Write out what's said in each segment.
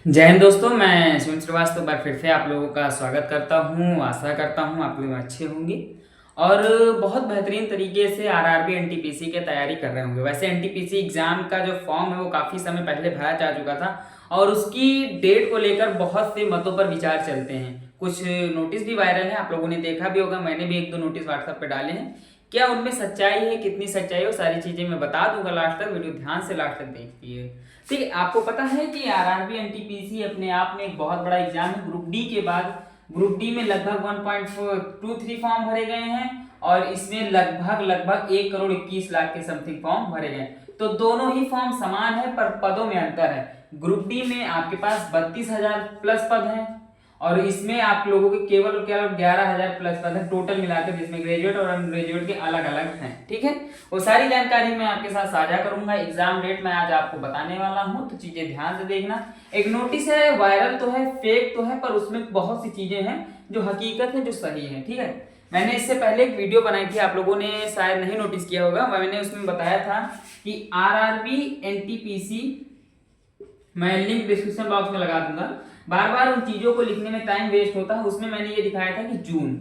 जय हिंद दोस्तों, मैं शिवम श्रीवास्तव बार फिर से आप लोगों का स्वागत करता हूं। आशा करता हूं आप लोग अच्छे होंगे और बहुत बेहतरीन तरीके से आरआरबी एनटीपीसी की तैयारी कर रहे होंगे। वैसे एनटीपीसी एग्ज़ाम का जो फॉर्म है वो काफ़ी समय पहले भरा जा चुका था और उसकी डेट को लेकर बहुत से मतों पर विचार चलते हैं। कुछ नोटिस भी वायरल है, आप लोगों ने देखा भी होगा, मैंने भी एक दो नोटिस व्हाट्सएप पर डाले हैं। क्या उनमें सच्चाई है, कितनी सच्चाई है, वो सारी चीज़ें मैं बता दूंगा लास्ट तक। वीडियो ध्यान से लास्ट तक देखिए। ठीक है, आपको पता है कि आरआरबी एनटीपीसी अपने आप में एक बहुत बड़ा एग्जाम है। ग्रुप डी के बाद ग्रुप डी में लगभग 1.23 फॉर्म भरे गए हैं और इसमें लगभग 1,21,00,000 के समथिंग फॉर्म भरे गए। तो दोनों ही फॉर्म समान है पर पदों में अंतर है। ग्रुप डी में आपके पास 32,000 प्लस पद हैं और इसमें आप लोगों के केवल 11,000 प्लस पद है टोटल मिलाकर, जिसमें ग्रेजुएट और अन ग्रेजुएट के अलग अलग हैं। ठीक है, वो सारी जानकारी मैं आपके साथ साझा करूंगा। एग्जाम डेट मैं आज आपको बताने वाला हूं, तो चीजें ध्यान से देखना। एक नोटिस है, वायरल तो है, फेक तो है, पर उसमें बहुत सी चीजें हैं जो हकीकत है, जो सही है। ठीक है, मैंने इससे पहले एक वीडियो बनाई थी, आप लोगों ने शायद नहीं नोटिस किया होगा। मैंने उसमें बताया था कि आरआरबी एनटीपीसी, मैं लिंक डिस्क्रिप्शन बॉक्स में लगा दूंगा। बार बार उन चीजों को लिखने में टाइम वेस्ट होता है। उसमें मैंने ये दिखाया था कि जून,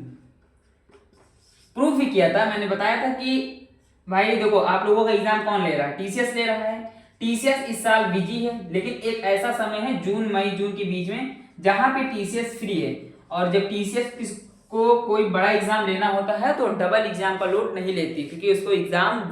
प्रूफ भी किया था। मैंने बताया था कि भाई देखो, आप लोगों का एग्जाम कौन ले रहा है? टीसीएस ले रहा है। टीसीएस इस साल बिजी है, लेकिन एक ऐसा समय है जून मई जून के बीच में जहां पे टीसीएस फ्री है। और जब टीसीएस को कोई बड़ा एग्जाम लेना होता है तो डबल एग्जाम का लोड नहीं लेती, क्योंकि उसको एग्जाम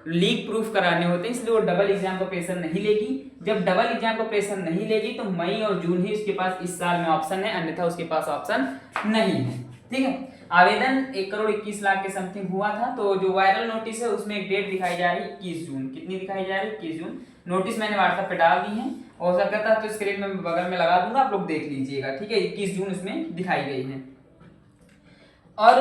लीक प्रूफ कराने होते हैं, इसलिए वो डबल एग्जाम का प्रेशर नहीं लेगी। जब डबल एग्जाम का प्रेशर नहीं लेगी तो मई और जून ही उसके पास इस साल में ऑप्शन है, अन्यथा उसके पास ऑप्शन नहीं है। ठीक है, आवेदन 1,21,00,000 के समथिंग हुआ था। तो जो वायरल नोटिस है उसमें एक डेट दिखाई जा रही है 21 जून। कितनी दिखाई जा रही है? 21 जून। नोटिस मैंने व्हाट्सएप पे डाल दी है, हो सकता था तो स्क्रीन में बगल में लगा दूंगा, आप लोग देख लीजिएगा। ठीक है, 21 जून इसमें दिखाई गई है। और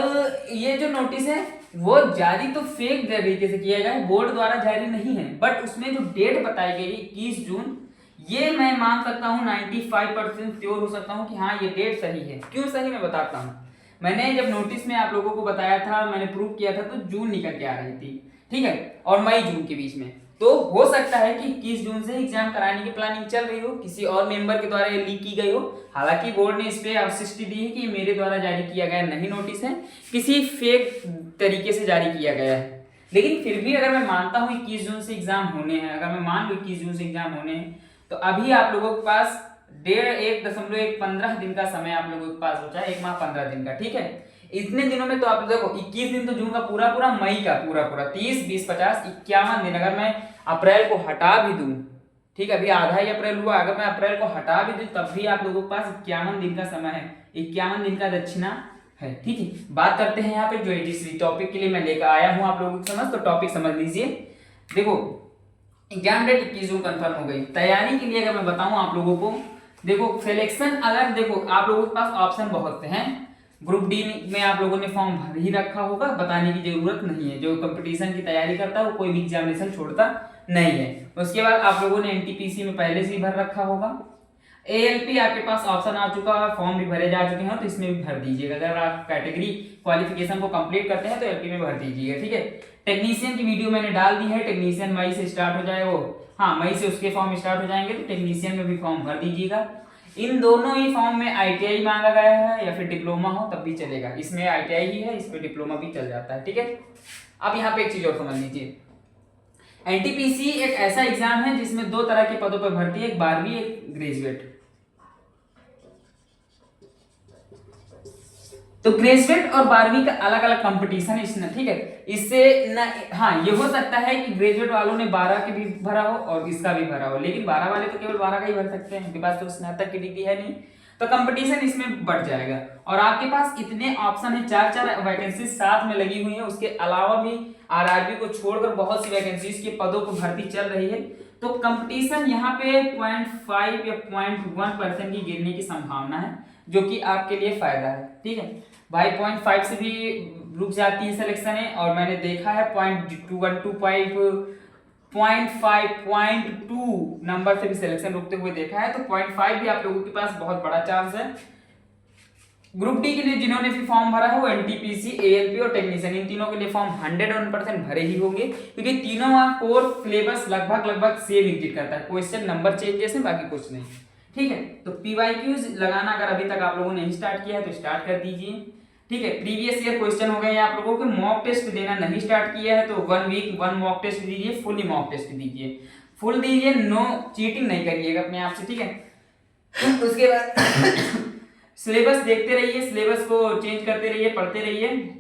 ये जो नोटिस है वो जारी तो फेक तरीके से किया गया है, बोर्ड द्वारा जारी नहीं है, बट उसमें जो डेट बताई गई 21 जून, ये मैं मान सकता हूँ 95% श्योर हो सकता हूँ कि हाँ ये डेट सही है। क्यों सही, मैं बताता हूँ। मैंने जब नोटिस में आप लोगों को बताया था, मैंने प्रूव किया था, तो जून निकल के आ रही थी। ठीक है, और मई जून के बीच में। तो हो सकता है कि 21 जून से एग्जाम कराने की प्लानिंग चल रही हो, किसी और मेंबर के द्वारा ये लीक की गई हो। हालांकि बोर्ड ने इस पे अवशिष्टि दी है कि मेरे द्वारा जारी किया गया नहीं नोटिस है, किसी फेक तरीके से जारी किया गया है। लेकिन फिर भी अगर मैं मानता हूँ 21 जून से एग्जाम होने हैं, अगर मैं मान लूँ 21 जून से एग्जाम होने हैं, तो अभी आप लोगों के पास 1.15 दिन का समय आप लोगों के पास बचा है, 1 माह 15 दिन का। ठीक है, इतने दिनों में तो आप देखो 21 दिन तो जून का पूरा पूरा, मई का पूरा पूरा 30, 20, 50, 51 दिन। अगर मैं अप्रैल को हटा भी दूं, ठीक है, अभी आधा ही अप्रैल हुआ, अगर मैं अप्रैल को हटा भी दूं तब भी आप लोगों के पास 51 दिन का समय है, 51 दिन का दक्षिणा है। ठीक है, बात करते हैं यहाँ पे जो जिस टॉपिक के लिए मैं लेकर आया हूँ आप लोगों को समझ, तो टॉपिक समझ लीजिए। देखो, एग्जाम डेट 21 जून कंफर्म हो गई। तैयारी के लिए अगर मैं बताऊं आप लोगों को, देखो सिलेक्शन, अगर देखो आप लोगों के पास ऑप्शन बहुत से हैं। ग्रुप डी में आप लोगों ने फॉर्म भर ही रखा होगा, बताने की जरूरत नहीं है। जो कंपटीशन की तैयारी करता है वो कोई भी एग्जामिनेशन छोड़ता नहीं है। उसके बाद आप लोगों ने एनटीपीसी में पहले से ही भर रखा होगा। एएलपी आपके पास ऑप्शन आ चुका है, फॉर्म भी भरे जा चुके हैं, तो इसमें भी भर दीजिएगा। अगर आप कैटेगरी क्वालिफिकेशन को कंप्लीट करते हैं तो एलपी में भर दीजिएगा। ठीक है, टेक्नीशियन की वीडियो मैंने डाल दी है, टेक्नीशियन मई से स्टार्ट हो जाए, वो हाँ मई से उसके फॉर्म स्टार्ट हो जाएंगे, तो टेक्नीशियन में भी फॉर्म भर दीजिएगा। इन दोनों ही फॉर्म में आईटीआई मांगा गया है या फिर डिप्लोमा हो तब भी चलेगा। इसमें आईटीआई ही है, इसमें डिप्लोमा भी चल जाता है। ठीक है, अब यहाँ पे एक चीज और समझ लीजिए, एनटीपीसी एक ऐसा एग्जाम है जिसमें दो तरह के पदों पर भर्ती है, एक 12वीं एक ग्रेजुएट। तो ग्रेजुएट और 12वीं का अलग अलग कंपटीशन है इसमें। ठीक है, इससे ना, हाँ ये हो सकता है कि ग्रेजुएट वालों ने 12 के भी भरा हो और इसका भी भरा हो, लेकिन 12 वाले तो केवल 12 का ही भर सकते हैं, उनके पास तो स्नातक की डिग्री है नहीं। तो कंपटीशन इसमें बढ़ जाएगा और आपके पास इतने ऑप्शन है, 4 वैकेंसी साथ में लगी हुई है। उसके अलावा भी आरआरबी को छोड़कर बहुत सी वैकेंसीज के पदों पर भर्ती चल रही है। तो कंपटीशन यहाँ पे 0.5 या 0.1% की गिरने की संभावना है, जो कि आपके लिए फायदा है। ठीक है भाई, 0.5 से भी रुक जाती है सिलेक्शन है, और मैंने देखा है 0.2 0.2 नंबर से भी सिलेक्शन रुकते हुए देखा है। तो 0.5 भी आप लोगों के पास बहुत बड़ा चांस है। ग्रुप डी के लिए जिन्होंने भी फॉर्म भरा है वो एनटीपीसी, एएलपी और टेक्नीशियन, इन तीनों के लिए फॉर्म 101% भरे ही होंगे, क्योंकि तीनों का कोर सिलेबस लगभग सेम एग्जिट करता है। क्वेश्चन नंबर चेंजेस है, बाकी कुछ नहीं। ठीक है, तो PYQs लगाना अगर अभी तक आप लोगों ने नहीं स्टार्ट किया है तो स्टार्ट कर दीजिए। ठीक है, प्रीवियस ईयर क्वेश्चन हो गए आप लोगों के। मॉक टेस्ट देना नहीं स्टार्ट किया है तो 1 वीक 1 मॉक टेस्ट दीजिए, फुली मॉक टेस्ट दीजिए, फुल दीजिए, नो चीटिंग नहीं करिएगा अपने आप से। ठीक है, उसके बाद सिलेबस देखते रहिए, सिलेबस को चेंज करते रहिए, पढ़ते रहिए।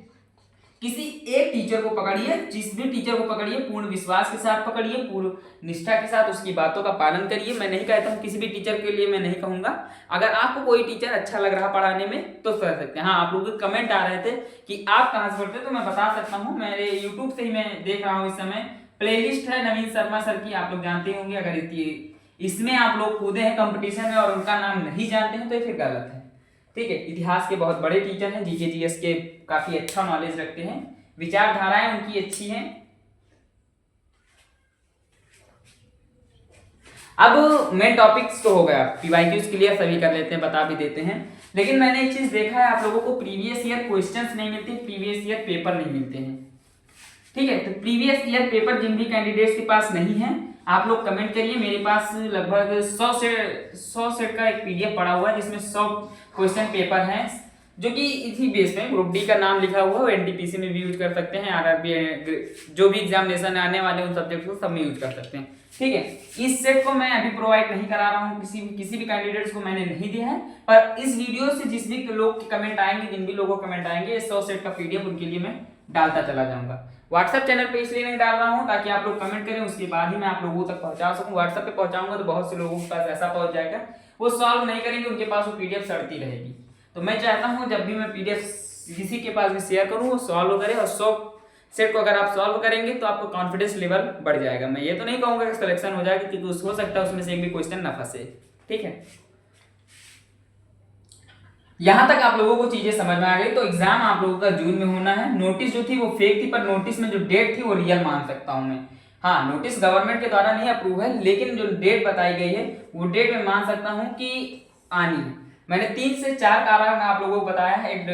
किसी एक टीचर को पकड़िए, जिस भी टीचर को पकड़िए पूर्ण विश्वास के साथ पकड़िए, पूर्ण निष्ठा के साथ उसकी बातों का पालन करिए। मैं नहीं कहता हूँ किसी भी टीचर के लिए, मैं नहीं कहूंगा। अगर आपको कोई टीचर अच्छा लग रहा पढ़ाने में तो कर सकते हैं। हाँ, आप लोगों के कमेंट आ रहे थे कि आप कहाँ से पढ़ते, तो मैं बता सकता हूँ, मेरे यूट्यूब से ही मैं देख रहा हूँ इस समय। प्लेलिस्ट है नवीन शर्मा सर की, आप लोग जानते होंगे। अगर इसमें आप लोग कूदे हैं कंपटीशन में और उनका नाम नहीं जानते हैं तो ये फिर गलत है। ठीक है, इतिहास के बहुत बड़े टीचर हैं, जीके जीएस के काफी अच्छा नॉलेज रखते हैं, विचारधाराएं उनकी अच्छी हैं। अब मेन टॉपिक्स तो हो गया, पीवाईक्यूज क्लियर सभी कर लेते हैं, बता भी देते हैं। लेकिन मैंने एक चीज देखा है, आप लोगों को प्रीवियस ईयर क्वेश्चंस नहीं मिलते, प्रीवियस ईयर पेपर नहीं मिलते हैं। ठीक है, तो प्रीवियस ईयर पेपर जिन भी कैंडिडेट्स के पास नहीं है, आप लोग कमेंट करिए। मेरे पास लगभग 100 सेट का एक पीडीएफ पड़ा हुआ है जिसमें 100 क्वेश्चन पेपर हैं, जो कि इसी बेस में ग्रुप डी का नाम लिखा हुआ है। एनटीपीसी में भी यूज कर सकते हैं, आरआरबी जो भी एग्जामिनेशन आने वाले उन सब्जेक्ट को सब में यूज कर सकते हैं। ठीक है, इस सेट को मैं अभी प्रोवाइड नहीं करा रहा हूँ, किसी भी कैंडिडेट्स को मैंने नहीं दिया है, पर इस वीडियो से जिस भी लोग के कमेंट आएंगे, जिन भी लोगों को कमेंट आएंगे, 100 सेट का पीडीएफ उनके लिए मैं डालता चला जाऊंगा। व्हाट्सएप चैनल पे इसलिए नहीं डाल रहा हूँ ताकि आप लोग कमेंट करें, उसके बाद ही मैं आप लोगों तक पहुंचा सकूं। व्हाट्सएप पे पहुंचाऊंगा तो बहुत से लोगों के पास ऐसा पहुंच जाएगा, वो सॉल्व नहीं करेंगे, उनके पास वो पीडीएफ सड़ती रहेगी। तो मैं चाहता हूँ जब भी मैं पीडीएफ किसी के पास भी शेयर करूँ वो सॉल्व करे, और 100 सेट को अगर आप सॉल्व करेंगे तो आपको कॉन्फिडेंस लेवल बढ़ जाएगा। मैं ये तो नहीं कहूंगा कि सिलेक्शन हो जाएगा, क्योंकि हो सकता है उसमें से एक भी क्वेश्चन ना फंसे। ठीक है, यहां तक आप लोगों को चीजें समझ में आ गई। तो एग्जाम आप लोगों का जून में होना है। नोटिस जो थी वो फेक थी, पर नोटिस में जो डेट थी वो रियल मान सकता हूं मैं। हाँ, नोटिस गवर्नमेंट के द्वारा नहीं अप्रूव है, लेकिन जो डेट बताई गई है वो डेट में मान सकता हूं कि आनी है। मैंने 3 से 4 कारण आप लोगों को बताया है। एक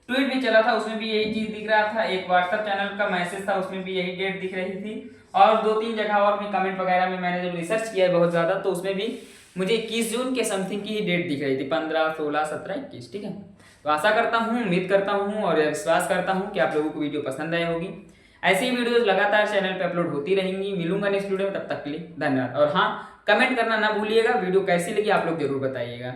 ट्वीट भी चला था, उसमें भी यही चीज दिख रहा था। एक व्हाट्सएप चैनल का मैसेज था, उसमें भी यही डेट दिख रही थी। और 2-3 जगह और भी कमेंट वगैरह में मैंने जब रिसर्च किया है बहुत ज्यादा, तो उसमें भी मुझे 21 जून के समथिंग की ही डेट दिख रही थी, 15, 16, 17, 21। ठीक है, तो आशा करता हूँ, उम्मीद करता हूँ और विश्वास करता हूँ कि आप लोगों को वीडियो पसंद आई होगी। ऐसी वीडियोस लगातार चैनल पे अपलोड होती रहेंगी। मिलूंगा नेक्स्ट वीडियो में, तब तक के लिए धन्यवाद। और हाँ, कमेंट करना ना भूलिएगा, वीडियो कैसी लगी आप लोग जरूर बताइएगा।